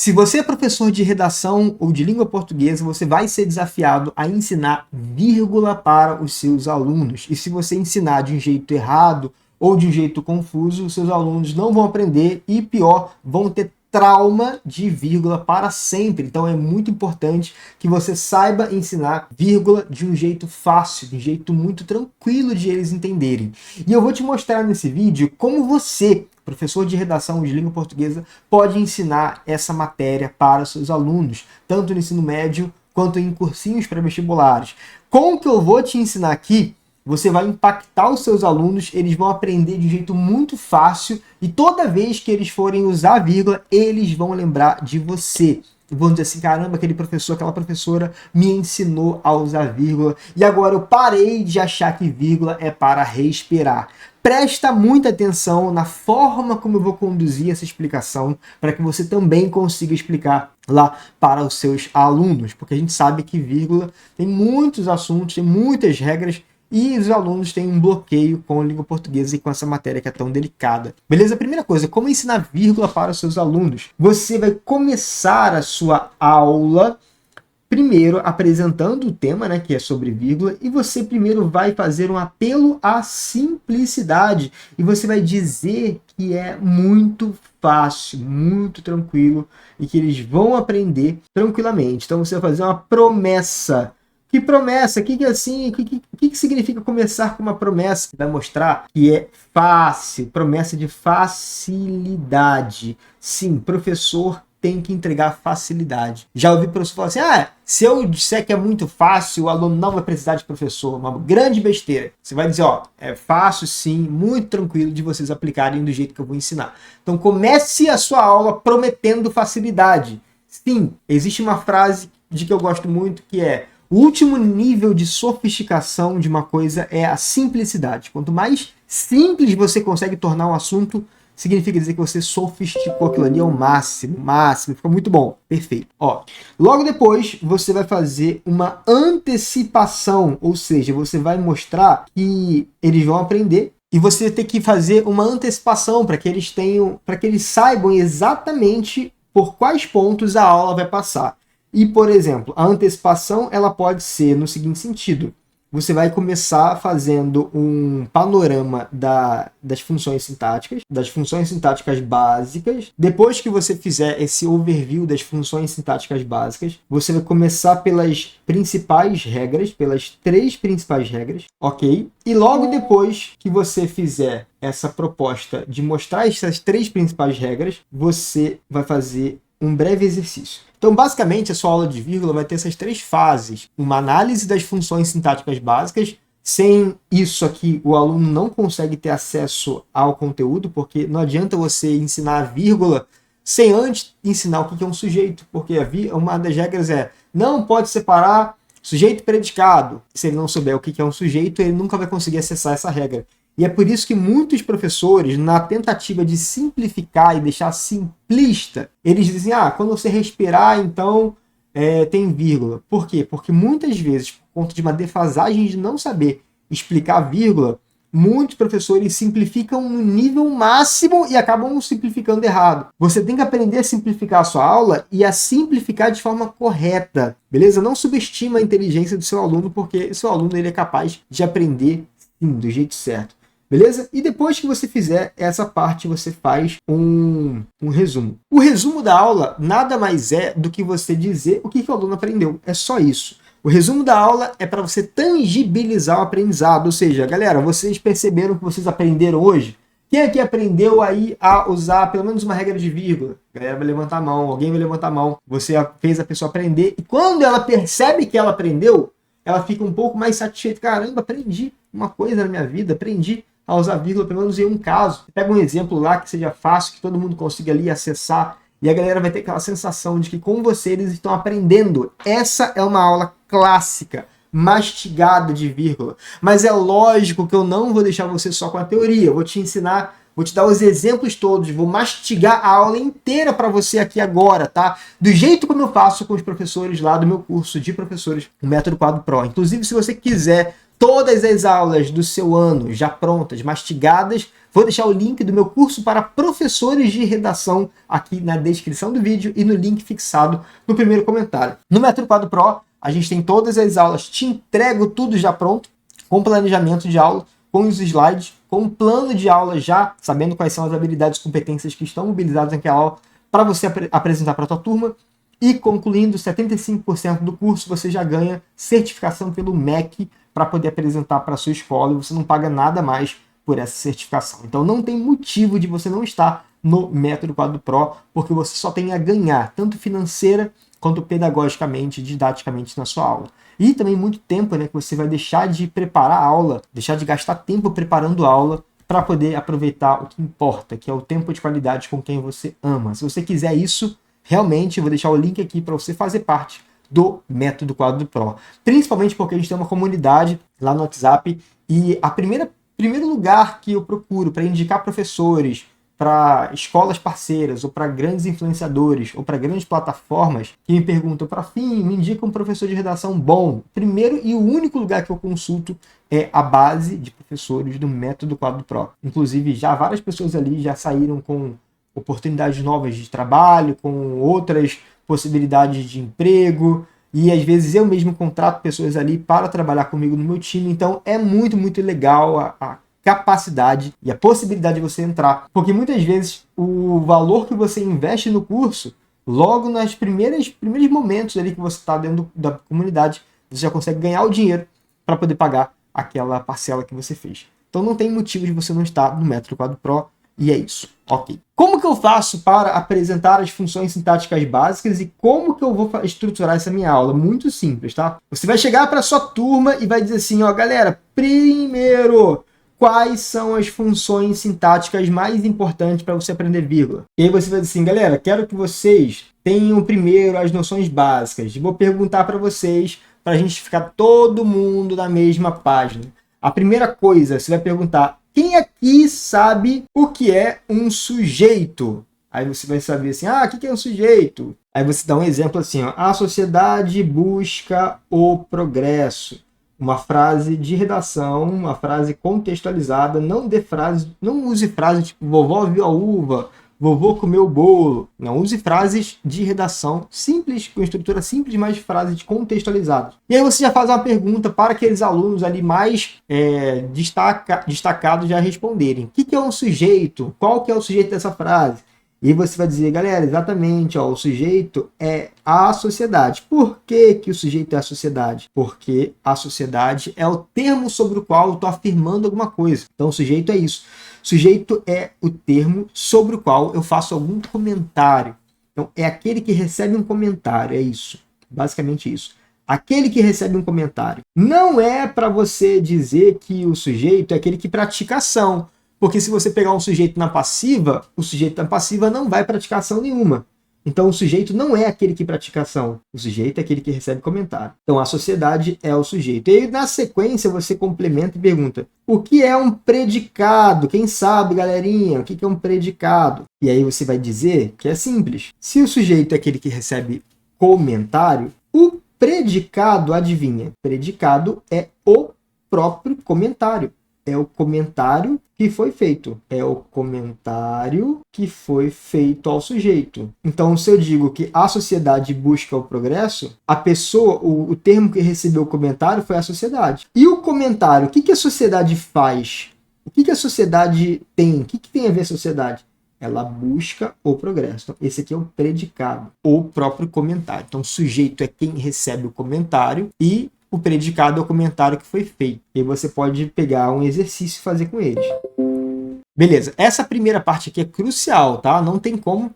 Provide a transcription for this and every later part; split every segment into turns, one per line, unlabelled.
Se você é professor de redação ou de língua portuguesa, você vai ser desafiado a ensinar vírgula para os seus alunos. E se você ensinar de um jeito errado ou de um jeito confuso, os seus alunos não vão aprender e, pior, vão ter trauma de vírgula para sempre. Então é muito importante que você saiba ensinar vírgula de um jeito fácil, de um jeito muito tranquilo de eles entenderem. E eu vou te mostrar nesse vídeo como você, professor de redação de língua portuguesa, pode ensinar essa matéria para os seus alunos, tanto no ensino médio quanto em cursinhos pré-vestibulares. Com o que eu vou te ensinar aqui, você vai impactar os seus alunos, eles vão aprender de um jeito muito fácil e toda vez que eles forem usar vírgula, eles vão lembrar de você. E vão dizer assim, caramba, aquele professor, aquela professora me ensinou a usar vírgula e agora eu parei de achar que vírgula é para respirar. Presta muita atenção na forma como eu vou conduzir essa explicação para que você também consiga explicar lá para os seus alunos, porque a gente sabe que vírgula tem muitos assuntos, tem muitas regras e os alunos têm um bloqueio com a língua portuguesa e com essa matéria que é tão delicada. Beleza? Primeira coisa, como ensinar vírgula para os seus alunos? Você vai começar a sua aula primeiro apresentando o tema, né, que é sobre vírgula, e você primeiro vai fazer um apelo à simplicidade. E você vai dizer que é muito fácil, muito tranquilo e que eles vão aprender tranquilamente. Então você vai fazer uma promessa. Que promessa? O que é assim? O que significa começar com uma promessa? Vai mostrar que é fácil, promessa de facilidade. Sim, professor tem que entregar facilidade. Já ouvi professor falar assim, se eu disser que é muito fácil, o aluno não vai precisar de professor. Uma grande besteira. Você vai dizer, é fácil sim, muito tranquilo de vocês aplicarem do jeito que eu vou ensinar. Então comece a sua aula prometendo facilidade. Sim, existe uma frase de que eu gosto muito que é: o último nível de sofisticação de uma coisa é a simplicidade. Quanto mais simples você consegue tornar um assunto, significa dizer que você sofisticou aquilo ali ao máximo, fica muito bom, perfeito. Logo depois você vai fazer uma antecipação, ou seja, você vai mostrar que eles vão aprender e você tem que fazer uma antecipação para que eles saibam exatamente por quais pontos a aula vai passar. E, por exemplo, a antecipação ela pode ser no seguinte sentido. Você vai começar fazendo um panorama das funções sintáticas básicas. Depois que você fizer esse overview das funções sintáticas básicas, você vai começar pelas principais regras, pelas 3 principais regras, ok? E logo depois que você fizer essa proposta de mostrar essas 3 principais regras, você vai fazer um breve exercício. Então, basicamente, a sua aula de vírgula vai ter essas 3 fases. Uma análise das funções sintáticas básicas. Sem isso aqui, o aluno não consegue ter acesso ao conteúdo, porque não adianta você ensinar a vírgula sem antes ensinar o que é um sujeito, porque uma das regras é não pode separar sujeito e predicado. Se ele não souber o que é um sujeito, ele nunca vai conseguir acessar essa regra. E é por isso que muitos professores, na tentativa de simplificar e deixar simplista, eles dizem, quando você respirar, então tem vírgula. Por quê? Porque muitas vezes, por conta de uma defasagem de não saber explicar vírgula, muitos professores simplificam no nível máximo e acabam simplificando errado. Você tem que aprender a simplificar a sua aula e a simplificar de forma correta, beleza? Não subestima a inteligência do seu aluno, porque o seu aluno ele é capaz de aprender sim, do jeito certo. Beleza? E depois que você fizer essa parte, você faz um resumo. O resumo da aula nada mais é do que você dizer o que o aluno aprendeu. É só isso. O resumo da aula é para você tangibilizar o aprendizado. Ou seja, galera, vocês perceberam que vocês aprenderam hoje? Quem aqui aprendeu aí a usar pelo menos uma regra de vírgula? A galera vai levantar a mão, alguém vai levantar a mão. Você fez a pessoa aprender. E quando ela percebe que ela aprendeu, ela fica um pouco mais satisfeita. Caramba, aprendi uma coisa na minha vida, aprendi a usar vírgula, pelo menos em um caso. Pega um exemplo lá que seja fácil, que todo mundo consiga ali acessar, e a galera vai ter aquela sensação de que com você eles estão aprendendo. Essa é uma aula clássica, mastigada de vírgula. Mas é lógico que eu não vou deixar você só com a teoria, eu vou te ensinar, vou te dar os exemplos todos, vou mastigar a aula inteira para você aqui agora, tá? Do jeito como eu faço com os professores lá do meu curso de professores, o Método Quadro Pro. Inclusive, se você quiser todas as aulas do seu ano já prontas, mastigadas, Vou deixar o link do meu curso para professores de redação aqui na descrição do vídeo e no link fixado no primeiro comentário. No Método Quadro Pro, a gente tem todas as aulas, te entrego tudo já pronto, com planejamento de aula, com os slides, com um plano de aula já, sabendo quais são as habilidades e competências que estão mobilizadas naquela aula, para você apresentar para a tua turma. E concluindo 75% do curso, você já ganha certificação pelo MEC para poder apresentar para a sua escola, e você não paga nada mais por essa certificação. Então não tem motivo de você não estar no Método Quadro Pro, porque você só tem a ganhar, tanto financeira quanto pedagogicamente, didaticamente na sua aula. E também muito tempo, né, que você vai deixar de preparar a aula, deixar de gastar tempo preparando a aula para poder aproveitar o que importa, que é o tempo de qualidade com quem você ama. Se você quiser isso, realmente, eu vou deixar o link aqui para você fazer parte do Método Quadro Pro. Principalmente porque a gente tem uma comunidade lá no WhatsApp e primeiro lugar que eu procuro para indicar professores para escolas parceiras, ou para grandes influenciadores, ou para grandes plataformas, que me perguntam, para fim, me indica um professor de redação bom. Primeiro e o único lugar que eu consulto é a base de professores do Método Quadro Pro. Inclusive, já várias pessoas ali já saíram com oportunidades novas de trabalho, com outras possibilidades de emprego, e às vezes eu mesmo contrato pessoas ali para trabalhar comigo no meu time. Então é muito, muito legal a capacidade e a possibilidade de você entrar, porque muitas vezes o valor que você investe no curso, logo nos primeiros momentos ali que você está dentro da comunidade, você já consegue ganhar o dinheiro para poder pagar aquela parcela que você fez. Então não tem motivo de você não estar no Método Quadro Pro, e é isso, ok. Como que eu faço para apresentar as funções sintáticas básicas e como que eu vou estruturar essa minha aula? Muito simples, tá? Você vai chegar para a sua turma e vai dizer assim, ó, galera, primeiro, quais são as funções sintáticas mais importantes para você aprender vírgula? E aí você vai dizer assim, galera, quero que vocês tenham primeiro as noções básicas. Vou perguntar para vocês, para a gente ficar todo mundo na mesma página. A primeira coisa, você vai perguntar, quem aqui sabe o que é um sujeito? Aí você vai saber assim, o que é um sujeito? Aí você dá um exemplo assim, ó, a sociedade busca o progresso. Uma frase de redação, uma frase contextualizada, não use frase tipo vovó viu a uva, vovô comeu o bolo. Não, use frases de redação simples, com estrutura simples, mas frases contextualizadas. E aí você já faz uma pergunta para aqueles alunos ali mais destacados já responderem. O que é um sujeito? Qual que é o sujeito dessa frase? E você vai dizer, galera, exatamente, ó, o sujeito é a sociedade. Por que o sujeito é a sociedade? Porque a sociedade é o termo sobre o qual eu estou afirmando alguma coisa. Então, o sujeito é isso. Sujeito é o termo sobre o qual eu faço algum comentário. Então, é aquele que recebe um comentário, é isso. Basicamente isso. Aquele que recebe um comentário. Não é para você dizer que o sujeito é aquele que pratica ação. Porque se você pegar um sujeito na passiva, o sujeito na passiva não vai praticar ação nenhuma. Então o sujeito não é aquele que pratica ação. O sujeito é aquele que recebe comentário. Então a sociedade é o sujeito. E aí, na sequência você complementa e pergunta, o que é um predicado? Quem sabe, galerinha? O que é um predicado? E aí você vai dizer que é simples. Se o sujeito é aquele que recebe comentário, o predicado, adivinha? Predicado é o próprio comentário. É o comentário que foi feito. É o comentário que foi feito ao sujeito. Então, se eu digo que a sociedade busca o progresso, a pessoa, o termo que recebeu o comentário foi a sociedade. E o comentário, o que a sociedade faz? O que a sociedade tem? O que tem a ver a sociedade? Ela busca o progresso. Então, esse aqui é o predicado, o próprio comentário. Então, o sujeito é quem recebe o comentário e o predicado é o comentário que foi feito. E você pode pegar um exercício e fazer com eles. Beleza, essa primeira parte aqui é crucial, tá? Não tem como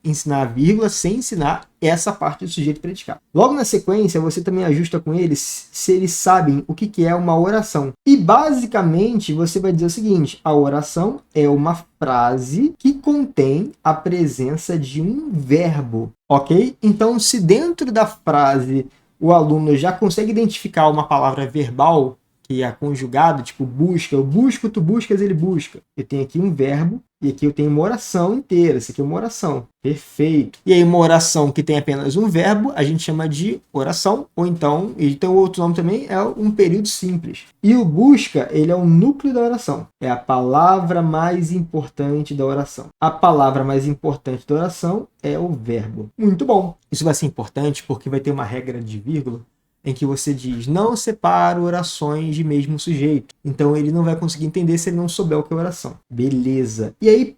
ensinar vírgula sem ensinar essa parte do sujeito predicado. Logo na sequência, você também ajusta com eles se eles sabem o que é uma oração. E basicamente, você vai dizer o seguinte, a oração é uma frase que contém a presença de um verbo, ok? Então, se dentro da frase o aluno já consegue identificar uma palavra verbal, que é conjugado, tipo busca, eu busco, tu buscas, ele busca. Eu tenho aqui um verbo E aqui eu tenho uma oração inteira. Isso aqui é uma oração. Perfeito. E aí uma oração que tem apenas um verbo, a gente chama de oração, ou então, e tem outro nome também, é um período simples. E o busca, ele é o núcleo da oração. É a palavra mais importante da oração. A palavra mais importante da oração é o verbo. Muito bom. Isso vai ser importante porque vai ter uma regra de vírgula em que você diz, não separa orações de mesmo sujeito. Então ele não vai conseguir entender se ele não souber o que é oração. Beleza. E aí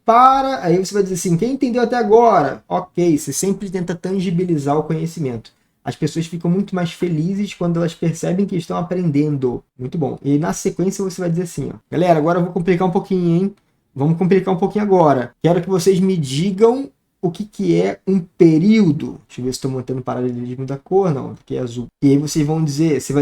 aí você vai dizer assim, quem entendeu até agora? Ok, você sempre tenta tangibilizar o conhecimento. As pessoas ficam muito mais felizes quando elas percebem que estão aprendendo. Muito bom. E na sequência você vai dizer assim, ó, galera, agora eu vou complicar um pouquinho, hein? Vamos complicar um pouquinho agora. Quero que vocês me digam o que é um período. Deixa eu ver se estou mantendo o paralelismo da cor, não, porque é azul. E aí você vai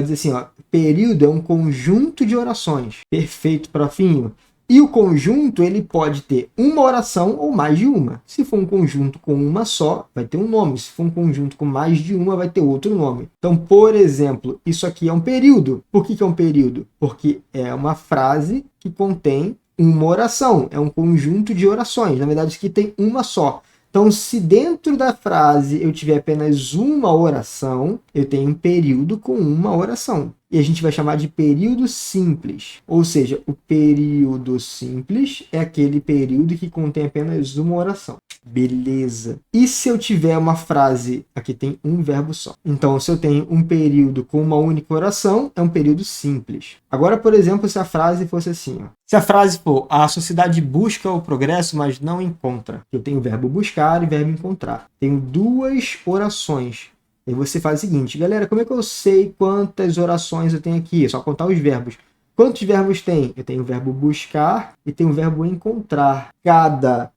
dizer assim, ó, período é um conjunto de orações. Perfeito, profinho. E o conjunto, ele pode ter uma oração ou mais de uma. Se for um conjunto com uma só, vai ter um nome. Se for um conjunto com mais de uma, vai ter outro nome. Então, por exemplo, isso aqui é um período. Por que é um período? Porque é uma frase que contém uma oração. É um conjunto de orações. Na verdade, isso aqui tem uma só. Então, se dentro da frase eu tiver apenas uma oração, eu tenho um período com uma oração. E a gente vai chamar de período simples. Ou seja, o período simples é aquele período que contém apenas uma oração. Beleza. E se eu tiver uma frase, aqui tem um verbo só. Então, se eu tenho um período com uma única oração, é um período simples. Agora, por exemplo, se a frase fosse assim, ó. Se a frase for, a sociedade busca o progresso, mas não encontra. Eu tenho o verbo buscar e o verbo encontrar. Tenho duas orações. E você faz o seguinte, galera, como é que eu sei quantas orações eu tenho aqui? É só contar os verbos. Quantos verbos tem? Eu tenho o verbo buscar e tenho o verbo encontrar. Cada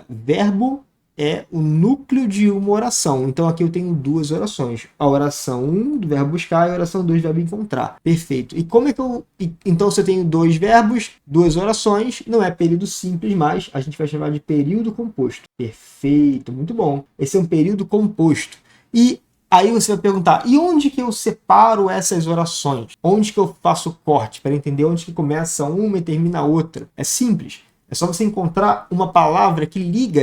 verbo é o núcleo de uma oração. Então aqui eu tenho duas orações. A oração 1 do verbo buscar e a oração 2 do verbo encontrar. Perfeito. E como é que eu... Então se eu tenho dois verbos, duas orações, não é período simples, mas a gente vai chamar de período composto. Perfeito, muito bom. Esse é um período composto. E aí você vai perguntar, e onde que eu separo essas orações? Onde que eu faço o corte para entender onde que começa uma e termina a outra? É simples. É só você encontrar uma palavra que liga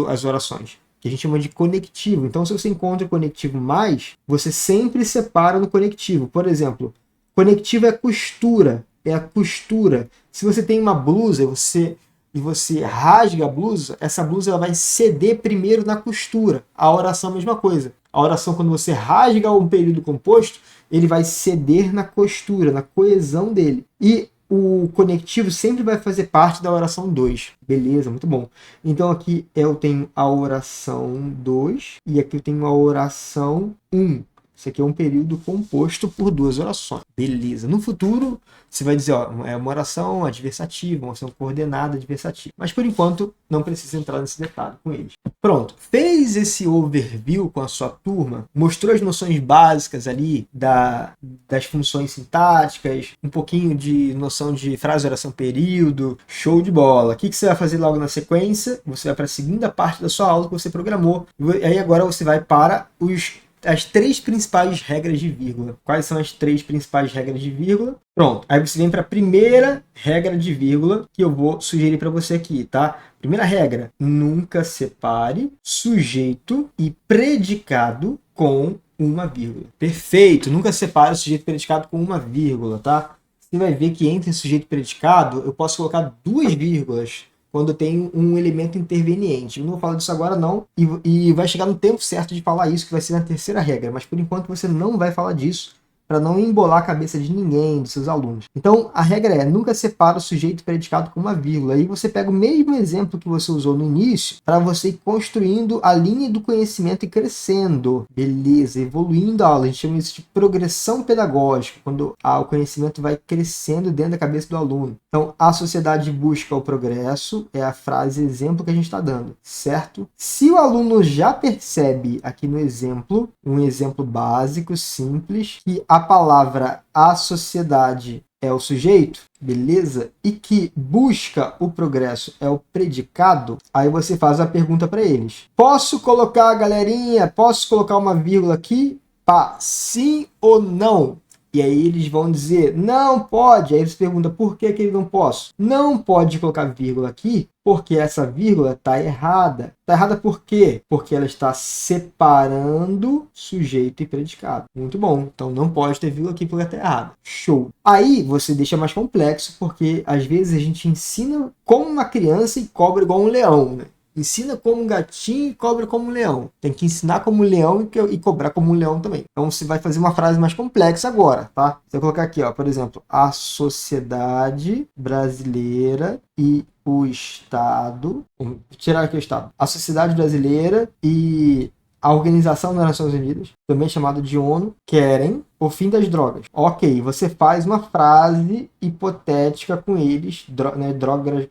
as orações, que a gente chama de conectivo. Então, se você encontra o conectivo mais, você sempre separa no conectivo. Por exemplo, conectivo é costura. É a costura. Se você tem uma blusa e você rasga a blusa, essa blusa ela vai ceder primeiro na costura. A oração é a mesma coisa. A oração, quando você rasga um período composto, ele vai ceder na costura, na coesão dele. E o conectivo sempre vai fazer parte da oração 2. Beleza, muito bom. Então aqui eu tenho a oração 2 e aqui eu tenho a oração 1. Isso aqui é um período composto por duas orações. Beleza. No futuro, você vai dizer, ó, é uma oração adversativa, uma oração coordenada adversativa. Mas, por enquanto, não precisa entrar nesse detalhe com eles. Pronto. Fez esse overview com a sua turma, mostrou as noções básicas ali das funções sintáticas, um pouquinho de noção de frase, oração, período. Show de bola. O que você vai fazer logo na sequência? Você vai para a segunda parte da sua aula que você programou. E aí agora você vai para as três principais regras de vírgula. Quais são as três principais regras de vírgula? Pronto. Aí você vem para a primeira regra de vírgula que eu vou sugerir para você aqui, tá? Primeira regra: nunca separe sujeito e predicado com uma vírgula. Perfeito. Nunca separe o sujeito e predicado com uma vírgula, tá? Você vai ver que entre sujeito e predicado eu posso colocar duas vírgulas quando eu tenho um elemento interveniente. Eu não vou falar disso agora não, e vai chegar no tempo certo de falar isso, que vai ser na terceira regra, mas por enquanto você não vai falar disso, para não embolar a cabeça de ninguém, dos seus alunos. Então, a regra é, nunca separa o sujeito predicado com uma vírgula. Aí você pega o mesmo exemplo que você usou no início, para você ir construindo a linha do conhecimento e crescendo. Beleza, evoluindo a aula. A gente chama isso de progressão pedagógica, quando o conhecimento vai crescendo dentro da cabeça do aluno. Então, a sociedade busca o progresso, é a frase exemplo que a gente está dando, certo? Se o aluno já percebe aqui no exemplo, um exemplo básico, simples, que a palavra a sociedade é o sujeito, beleza? E que busca o progresso é o predicado, aí você faz a pergunta para eles. Posso colocar, galerinha, posso colocar uma vírgula aqui? Pá, sim ou não? E aí eles vão dizer, não pode. Aí você pergunta, por que que ele não posso? Não pode colocar vírgula aqui, porque essa vírgula está errada. Está errada por quê? Porque ela está separando sujeito e predicado. Muito bom. Então não pode ter vírgula aqui porque está errado. Show. Aí você deixa mais complexo, porque às vezes a gente ensina como uma criança e cobra igual um leão, né? Ensina como um gatinho e cobra como um leão. Tem que ensinar como um leão e cobrar como um leão também. Então você vai fazer uma frase mais complexa agora, tá? Você vai colocar aqui, ó, por exemplo, a sociedade brasileira e o Estado. Vamos tirar aqui o Estado. A sociedade brasileira e a Organização das Nações Unidas, também chamada de ONU, querem o fim das drogas. Ok, você faz uma frase hipotética com eles,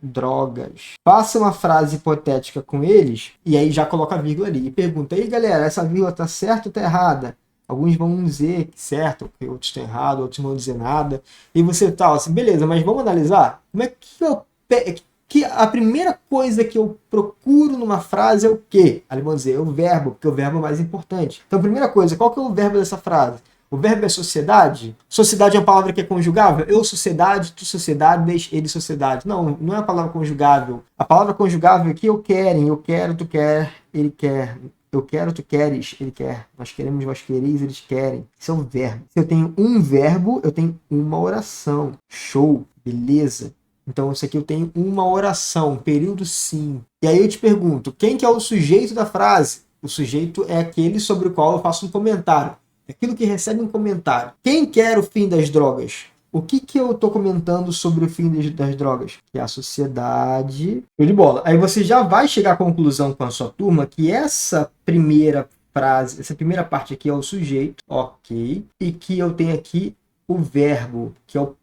drogas. Faça uma frase hipotética com eles e aí já coloca a vírgula ali. E pergunta, aí galera, essa vírgula tá certa ou tá errada? Alguns vão dizer que certo, outros estão errados, outros não vão dizer nada. E você tá assim, beleza, mas vamos analisar? Como é que a primeira coisa que eu procuro numa frase é o quê? Aí vão dizer, é o verbo, porque o verbo é mais importante. Então, a primeira coisa, qual que é o verbo dessa frase? O verbo é sociedade? Sociedade é uma palavra que é conjugável? Eu, sociedade, tu, sociedades, ele, sociedade. Não, não é a palavra conjugável. A palavra conjugável aqui é eu querem, eu quero, tu quer, ele quer. Eu quero, tu queres, ele quer. Nós queremos, vós quereis, eles querem. Isso é um verbo. Se eu tenho um verbo, eu tenho uma oração. Show, beleza. Então, isso aqui eu tenho uma oração, período sim. E aí eu te pergunto, quem que é o sujeito da frase? O sujeito é aquele sobre o qual eu faço um comentário. É aquilo que recebe um comentário. Quem quer o fim das drogas? O que eu estou comentando sobre o fim das drogas? Que é a sociedade. Show de bola. Aí você já vai chegar à conclusão com a sua turma que essa primeira frase, essa primeira parte aqui é o sujeito, ok, e que eu tenho aqui o verbo, que é o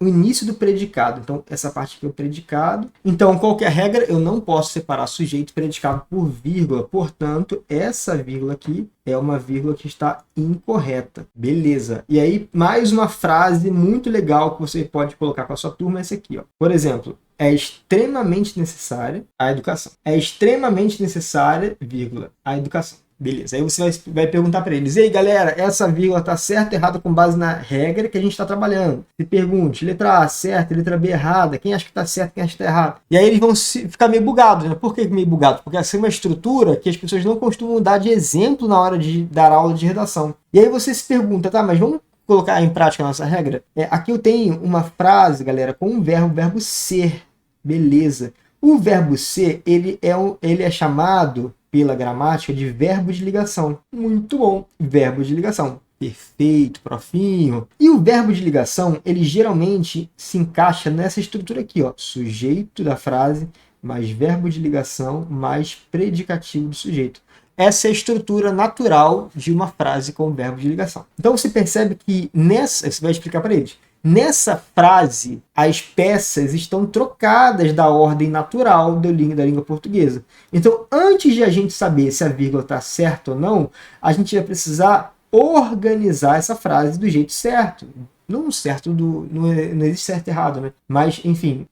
início do predicado. Então, essa parte aqui é o predicado. Então, qual que é a regra? Eu não posso separar sujeito e predicado por vírgula. Portanto, essa vírgula aqui é uma vírgula que está incorreta. Beleza. E aí, mais uma frase muito legal que você pode colocar com a sua turma é essa aqui, ó. Por exemplo, é extremamente necessária a educação. É extremamente necessária, vírgula, a educação. Beleza, aí você vai perguntar para eles, ei galera, essa vírgula está certa ou errada com base na regra que a gente está trabalhando? Se pergunte, letra A certa, letra B errada, quem acha que está certo, quem acha que está errado? E aí eles vão ficar meio bugados, né? Por que meio bugados? Porque essa é uma estrutura que as pessoas não costumam dar de exemplo na hora de dar aula de redação. E aí você se pergunta, tá, mas vamos colocar em prática a nossa regra? Aqui eu tenho uma frase, galera, com um verbo, o verbo ser. Beleza. O verbo ser, ele é chamado pela gramática de verbo de ligação. Muito bom. Verbo de ligação. Perfeito, profinho. E o verbo de ligação, ele geralmente se encaixa nessa estrutura aqui, ó. Sujeito da frase, mais verbo de ligação, mais predicativo do sujeito. Essa é a estrutura natural de uma frase com verbo de ligação. Então você percebe que você vai explicar para eles. Nessa frase, as peças estão trocadas da ordem natural da língua portuguesa. Então, antes de a gente saber se a vírgula está certa ou não, a gente vai precisar organizar essa frase do jeito certo. Não certo, não existe certo e errado, né? Mas, enfim,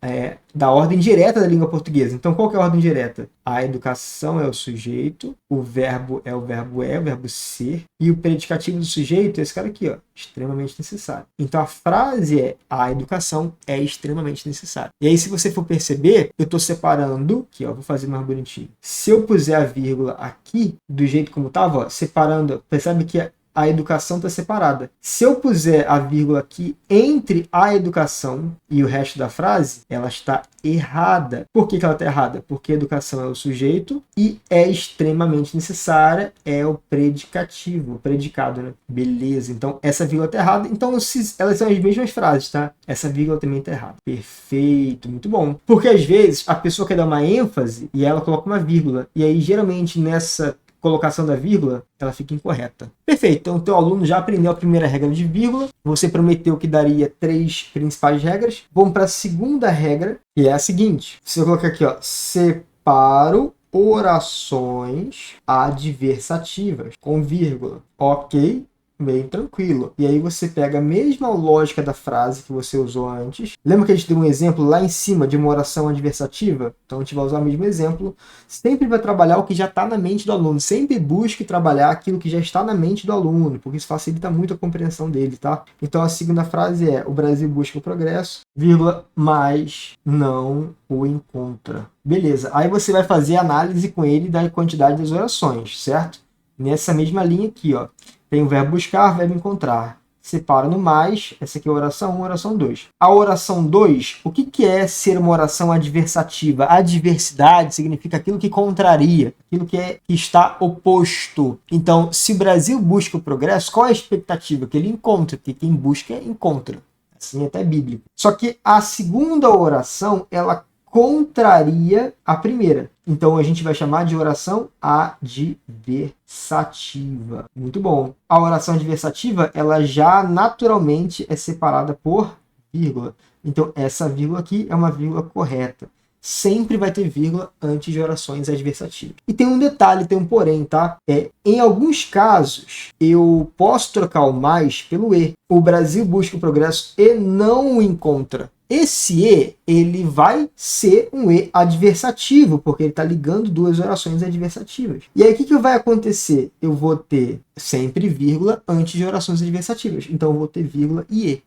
da ordem direta da língua portuguesa. Então, qual que é a ordem direta? A educação é o sujeito, o verbo é o verbo ser, e o predicativo do sujeito é esse cara aqui, ó, extremamente necessário. Então, a frase é a educação é extremamente necessária. E aí, se você for perceber, eu estou separando, aqui, ó, vou fazer mais bonitinho. Se eu puser a vírgula aqui, do jeito como estava, ó, separando, percebe que a educação está separada. Se eu puser a vírgula aqui entre a educação e o resto da frase, ela está errada. Por que ela está errada? Porque a educação é o sujeito e é extremamente necessária, é o predicativo, o predicado, né? Beleza, então essa vírgula está errada. Então elas são as mesmas frases, tá? Essa vírgula também está errada. Perfeito, muito bom. Porque às vezes a pessoa quer dar uma ênfase e ela coloca uma vírgula. E aí geralmente nessa colocação da vírgula, ela fica incorreta. Perfeito, então o teu aluno já aprendeu a primeira regra de vírgula, você prometeu que daria 3 principais regras. Vamos para a segunda regra, que é a seguinte, você vai colocar aqui, ó, separo orações adversativas, com vírgula, ok? bem tranquilo. E aí você pega a mesma lógica da frase que você usou antes. Lembra que a gente deu um exemplo lá em cima de uma oração adversativa? Então a gente vai usar o mesmo exemplo. Sempre vai trabalhar o que já está na mente do aluno. Sempre busque trabalhar aquilo que já está na mente do aluno, porque isso facilita muito a compreensão dele, tá? Então a segunda frase é: o Brasil busca o progresso, vírgula, mas não o encontra. Beleza. Aí você vai fazer análise com ele da quantidade das orações, certo? Nessa mesma linha aqui, ó. Tem o verbo buscar, verbo encontrar. Separa no mais. Essa aqui é a oração 1, oração 2. A oração 2, o que é ser uma oração adversativa? Adversidade significa aquilo que contraria, aquilo que está oposto. Então, se o Brasil busca o progresso, qual é a expectativa? Que ele encontre, porque quem busca, encontra. Assim é até bíblico. Só que a segunda oração, ela contraria a primeira. Então a gente vai chamar de oração adversativa. Muito bom. A oração adversativa, ela já naturalmente é separada por vírgula. Então essa vírgula aqui é uma vírgula correta. Sempre vai ter vírgula antes de orações adversativas. E tem um detalhe, tem um porém, tá? Em alguns casos, eu posso trocar o mais pelo e. O Brasil busca o progresso e não o encontra. Esse e, ele vai ser um e adversativo, porque ele está ligando duas orações adversativas. E aí, o que vai acontecer? Eu vou ter sempre vírgula antes de orações adversativas. Então, eu vou ter vírgula e e.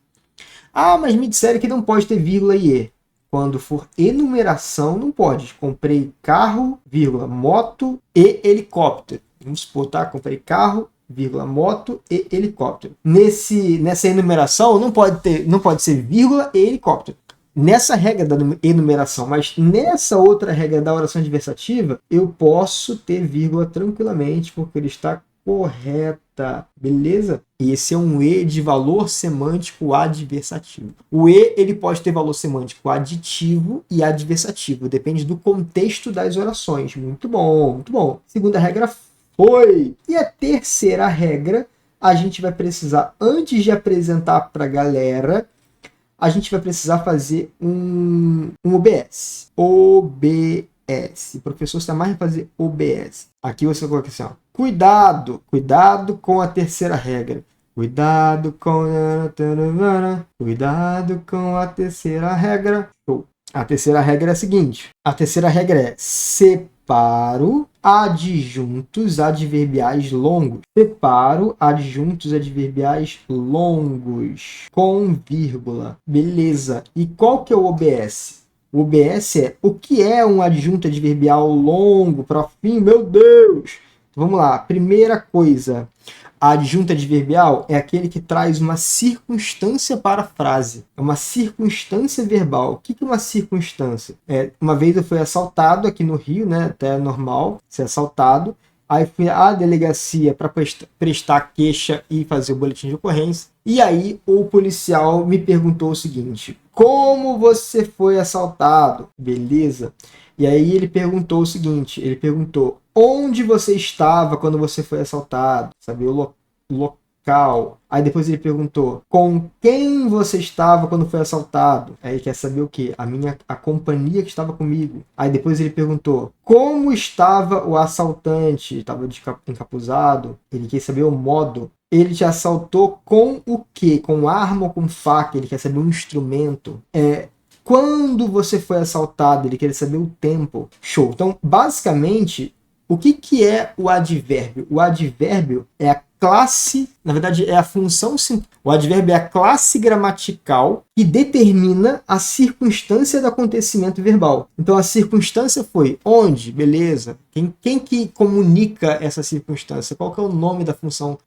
Ah, mas me disseram que não pode ter vírgula e e. Quando for enumeração, não pode. Comprei carro, vírgula, moto e helicóptero. Vamos supor, tá? Comprei carro, vírgula, moto e helicóptero. Nessa enumeração não pode ser vírgula e helicóptero. Nessa regra da enumeração, mas nessa outra regra da oração adversativa, eu posso ter vírgula tranquilamente, porque ele está correta, beleza? E esse é um e de valor semântico adversativo. O e, ele pode ter valor semântico aditivo e adversativo, depende do contexto das orações. Muito bom, muito bom. Segunda regra foi. E a terceira regra, a gente vai precisar, antes de apresentar para a galera, a gente vai precisar fazer um OBS. OBS. O professor está mais em fazer OBS. Aqui você coloca assim, ó. Cuidado com a terceira regra. Cuidado com a terceira regra. A terceira regra é a seguinte. A terceira regra é separo adjuntos adverbiais longos. Separo adjuntos adverbiais longos com vírgula. Beleza. E qual que é o OBS? O OBS é o que é um adjunto adverbial longo, profim, meu Deus! Então, vamos lá. Primeira coisa. A adjunta adverbial é aquele que traz uma circunstância para a frase. É uma circunstância verbal. O que é uma circunstância? Uma vez eu fui assaltado aqui no Rio, né? Até normal ser assaltado. Aí fui à delegacia para prestar queixa e fazer o boletim de ocorrência. E aí o policial me perguntou o seguinte: como você foi assaltado? Beleza. E aí ele perguntou o seguinte, ele perguntou: onde você estava quando você foi assaltado? Saber o local. Aí depois ele perguntou: com quem você estava quando foi assaltado? Aí ele quer saber o quê? A companhia que estava comigo. Aí depois ele perguntou: como estava o assaltante? Estava encapuzado? Ele quer saber o modo. Ele te assaltou com o quê? Com arma ou com faca? Ele quer saber um instrumento. Quando você foi assaltado? Ele quer saber o tempo. Show. Então, basicamente, o que é o advérbio? O advérbio é a classe, na verdade é a função, o advérbio é a classe gramatical que determina a circunstância do acontecimento verbal. Então a circunstância foi onde, beleza. Quem que comunica essa circunstância? Qual que é o nome da função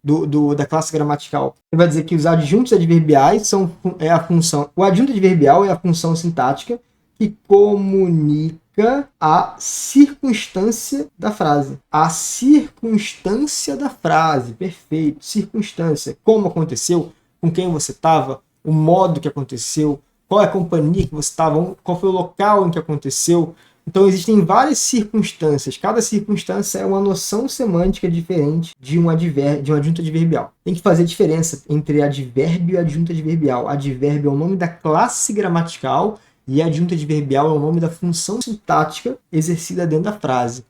da classe gramatical? Ele vai dizer que os adjuntos adverbiais é a função, o adjunto adverbial é a função sintática que comunica a circunstância da frase. A circunstância da frase, perfeito. Circunstância, como aconteceu, com quem você estava, o modo que aconteceu, qual é a companhia que você estava, qual foi o local em que aconteceu. Então existem várias circunstâncias. Cada circunstância é uma noção semântica diferente de um adjunto adverbial. Tem que fazer diferença entre advérbio e adjunto adverbial. Advérbio é o nome da classe gramatical e adjunto adverbial é o nome da função sintática exercida dentro da frase.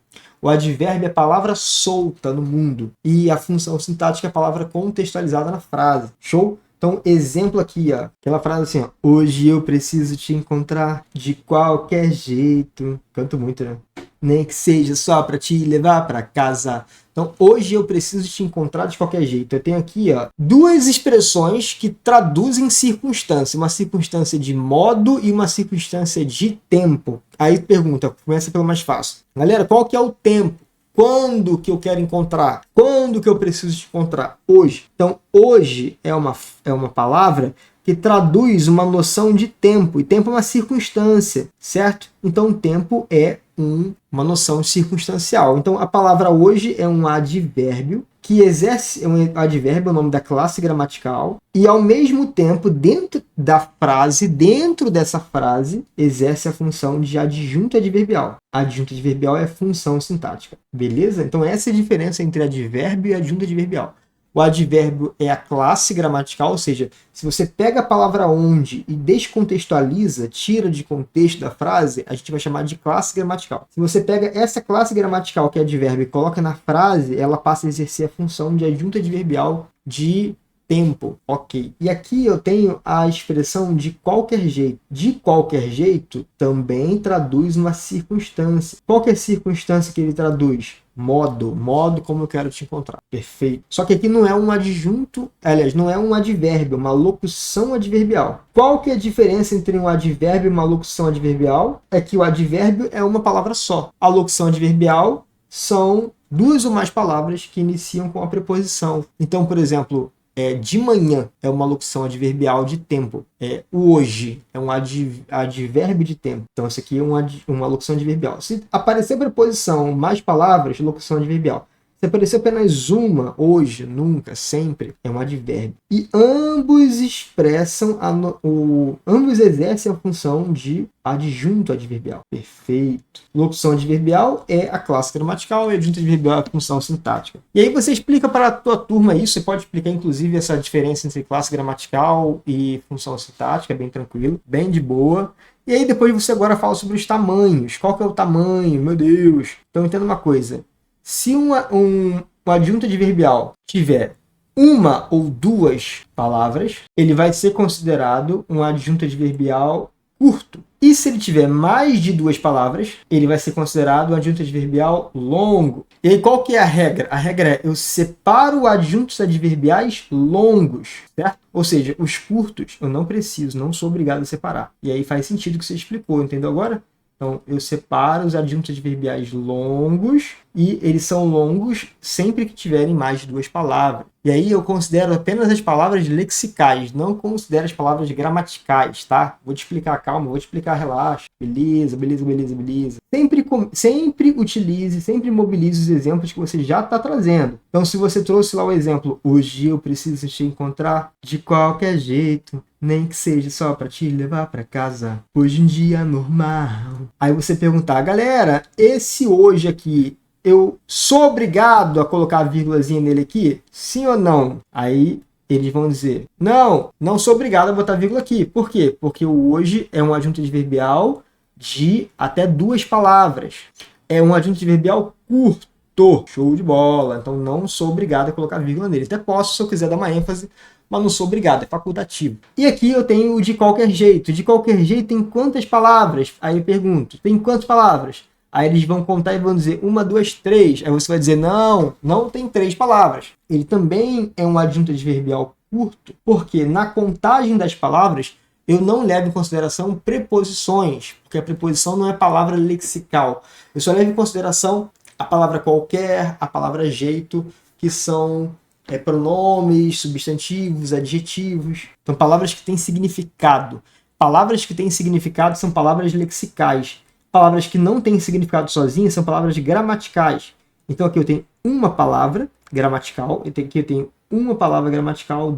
O advérbio é palavra solta no mundo e a função sintática é a palavra contextualizada na frase. Show? Então, exemplo aqui, ó, aquela frase assim, ó, hoje eu preciso te encontrar de qualquer jeito. Canto muito, né? Nem que seja só para te levar para casa. Então, hoje eu preciso te encontrar de qualquer jeito. Eu tenho aqui, ó, duas expressões que traduzem circunstância. Uma circunstância de modo e uma circunstância de tempo. Aí pergunta, começa pelo mais fácil. Galera, qual que é o tempo? Quando que eu quero encontrar? Quando que eu preciso te encontrar? Hoje. Então, hoje é uma palavra que traduz uma noção de tempo. E tempo é uma circunstância, certo? Então, tempo é uma noção circunstancial. Então, a palavra hoje é um advérbio que exerce, um advérbio, é o nome da classe gramatical, e ao mesmo tempo, dentro dessa frase, exerce a função de adjunto adverbial. Adjunto adverbial é função sintática. Beleza? Então, essa é a diferença entre advérbio e adjunto adverbial. O advérbio é a classe gramatical, ou seja, se você pega a palavra onde e descontextualiza, tira de contexto da frase, a gente vai chamar de classe gramatical. Se você pega essa classe gramatical, que é advérbio, e coloca na frase, ela passa a exercer a função de adjunto adverbial de tempo. Ok. E aqui eu tenho a expressão de qualquer jeito. De qualquer jeito também traduz uma circunstância. Qual que é a circunstância que ele traduz? Modo como eu quero te encontrar. Perfeito. Só que aqui não é um adjunto, aliás, não é um advérbio, é uma locução adverbial. Qual que é a diferença entre um advérbio e uma locução adverbial? É que o advérbio é uma palavra só. A locução adverbial são duas ou mais palavras que iniciam com a preposição. Então, por exemplo, de manhã é uma locução adverbial de tempo. O hoje é um advérbio de tempo. Então, isso aqui é uma locução adverbial. Se aparecer preposição mais palavras, locução adverbial. Se aparecer apenas uma, hoje, nunca, sempre, é um advérbio. E ambos expressam, ambos exercem a função de adjunto adverbial. Perfeito. Locução adverbial é a classe gramatical e adjunto adverbial é a função sintática. E aí você explica para a tua turma isso, você pode explicar inclusive essa diferença entre classe gramatical e função sintática, bem tranquilo, bem de boa. E aí depois você agora fala sobre os tamanhos. Qual que é o tamanho? Meu Deus. Então entenda uma coisa. Se um adjunto adverbial tiver uma ou duas palavras, ele vai ser considerado um adjunto adverbial curto. E se ele tiver mais de duas palavras, ele vai ser considerado um adjunto adverbial longo. E aí qual que é a regra? A regra é eu separo adjuntos adverbiais longos, certo? Ou seja, os curtos eu não sou obrigado a separar. E aí faz sentido o que você explicou, entendeu agora? Então, eu separo os adjuntos adverbiais longos e eles são longos sempre que tiverem mais de duas palavras. E aí eu considero apenas as palavras lexicais, não considero as palavras gramaticais, tá? Vou te explicar, calma, vou te explicar, relaxa. Beleza. Sempre utilize, sempre mobilize os exemplos que você já está trazendo. Então, se você trouxe lá o exemplo, hoje eu preciso te encontrar de qualquer jeito, nem que seja só para te levar para casa, hoje em dia normal. Aí você perguntar, galera, esse hoje aqui, eu sou obrigado a colocar a vírgulazinha nele aqui? Sim ou não? Aí eles vão dizer, não sou obrigado a botar vírgula aqui. Por quê? Porque o hoje é um adjunto adverbial de até duas palavras. É um adjunto adverbial curto. Show de bola. Então não sou obrigado a colocar vírgula nele. Até posso, se eu quiser dar uma ênfase, mas não sou obrigado, é facultativo. E aqui eu tenho o de qualquer jeito. De qualquer jeito tem quantas palavras? Aí eu pergunto, tem quantas palavras? Aí eles vão contar e vão dizer 1, 2, 3. Aí você vai dizer, não tem 3 palavras. Ele também é um adjunto adverbial curto, porque na contagem das palavras eu não levo em consideração preposições, porque a preposição não é palavra lexical. Eu só levo em consideração a palavra qualquer, a palavra jeito, que são pronomes, substantivos, adjetivos. Então, palavras que têm significado. Palavras que têm significado são palavras lexicais. Palavras que não têm significado sozinhas são palavras gramaticais. Então, aqui eu tenho uma palavra gramatical. Aqui eu tenho uma palavra gramatical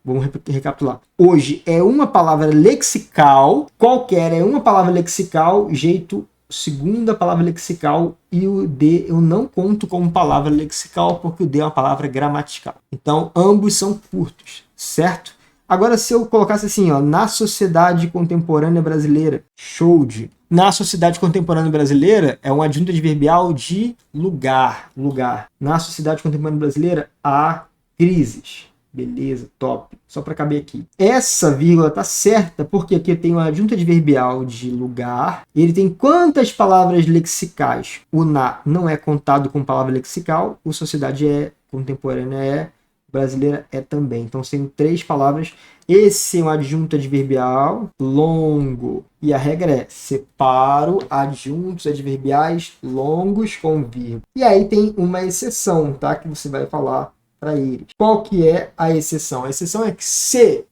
vamos recapitular. Hoje é uma palavra lexical. Qualquer é uma palavra lexical, jeito segunda palavra lexical, e o de eu não conto como palavra lexical porque o de é uma palavra gramatical. Então, ambos são curtos, certo? Agora, se eu colocasse assim, ó, na sociedade contemporânea brasileira, Na sociedade contemporânea brasileira, é uma adjunta adverbial de lugar. Na sociedade contemporânea brasileira, há crises. Beleza, top. Só para caber aqui. Essa vírgula tá certa porque aqui tem uma adjunta adverbial de lugar. Ele tem quantas palavras lexicais? O na não é contado com palavra lexical. O sociedade contemporânea brasileira também. Então, são 3 palavras. Esse é um adjunto adverbial longo. E a regra é: separo adjuntos adverbiais longos com vírgula. E aí tem uma exceção, tá? Que você vai falar para eles. Qual que é a exceção? A exceção é que se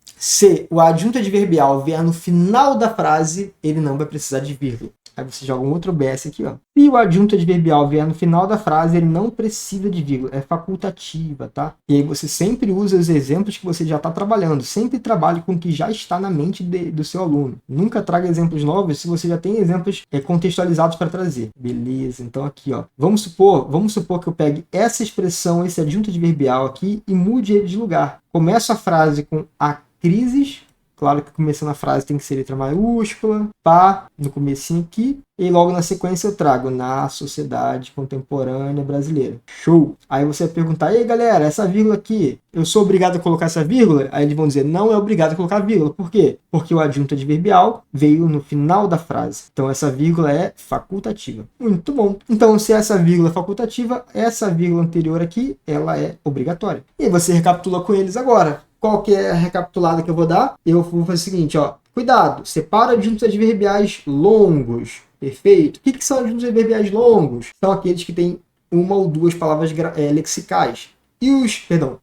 o adjunto adverbial vier no final da frase, ele não vai precisar de vírgula. Aí você joga um outro OBS aqui, ó. Se o adjunto adverbial vier no final da frase, ele não precisa de vírgula, é facultativa, tá? E aí você sempre usa os exemplos que você já está trabalhando. Sempre trabalhe com o que já está na mente do seu aluno. Nunca traga exemplos novos se você já tem exemplos contextualizados para trazer. Beleza, então aqui, ó. Vamos supor que eu pegue essa expressão, esse adjunto adverbial aqui e mude ele de lugar. Começo a frase com a crises. Claro que começando a frase tem que ser letra maiúscula, pá, no comecinho aqui, e logo na sequência eu trago na sociedade contemporânea brasileira. Show! Aí você vai perguntar: ei galera, essa vírgula aqui, eu sou obrigado a colocar essa vírgula? Aí eles vão dizer: não é obrigado a colocar vírgula. Por quê? Porque o adjunto adverbial veio no final da frase. Então essa vírgula é facultativa. Muito bom! Então, se essa vírgula é facultativa, essa vírgula anterior aqui, ela é obrigatória. E aí você recapitula com eles agora. Qual que é a recapitulada que eu vou dar? Eu vou fazer o seguinte, ó. Cuidado, separa adjuntos adverbiais longos. Perfeito? O que são adjuntos adverbiais longos? São aqueles que têm 1 ou 2 palavras lexicais. E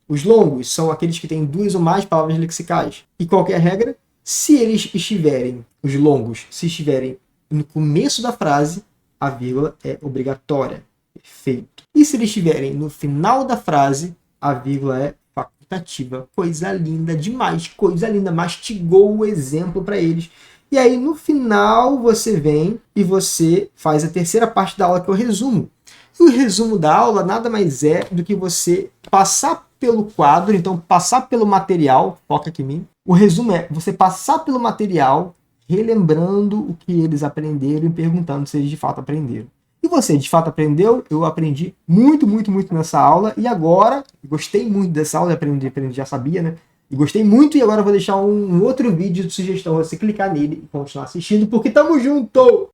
os longos são aqueles que têm 2 ou mais palavras lexicais. E qual que é a regra? Se eles estiverem, os longos, se estiverem no começo da frase, a vírgula é obrigatória. Perfeito. E se eles estiverem no final da frase, a vírgula é facultativa. Coisa linda demais, coisa linda. Mastigou o exemplo para eles. E aí, no final, você vem e você faz a terceira parte da aula, que é o resumo. E o resumo da aula nada mais é do que você passar pelo quadro, então passar pelo material, foca aqui em mim. O resumo é você passar pelo material, relembrando o que eles aprenderam e perguntando se eles de fato aprenderam. E você, de fato, aprendeu? Eu aprendi muito, muito, muito nessa aula. E agora, gostei muito dessa aula, aprendi, já sabia, né? E gostei muito, e agora eu vou deixar um outro vídeo de sugestão, você clicar nele e continuar assistindo, porque tamo junto!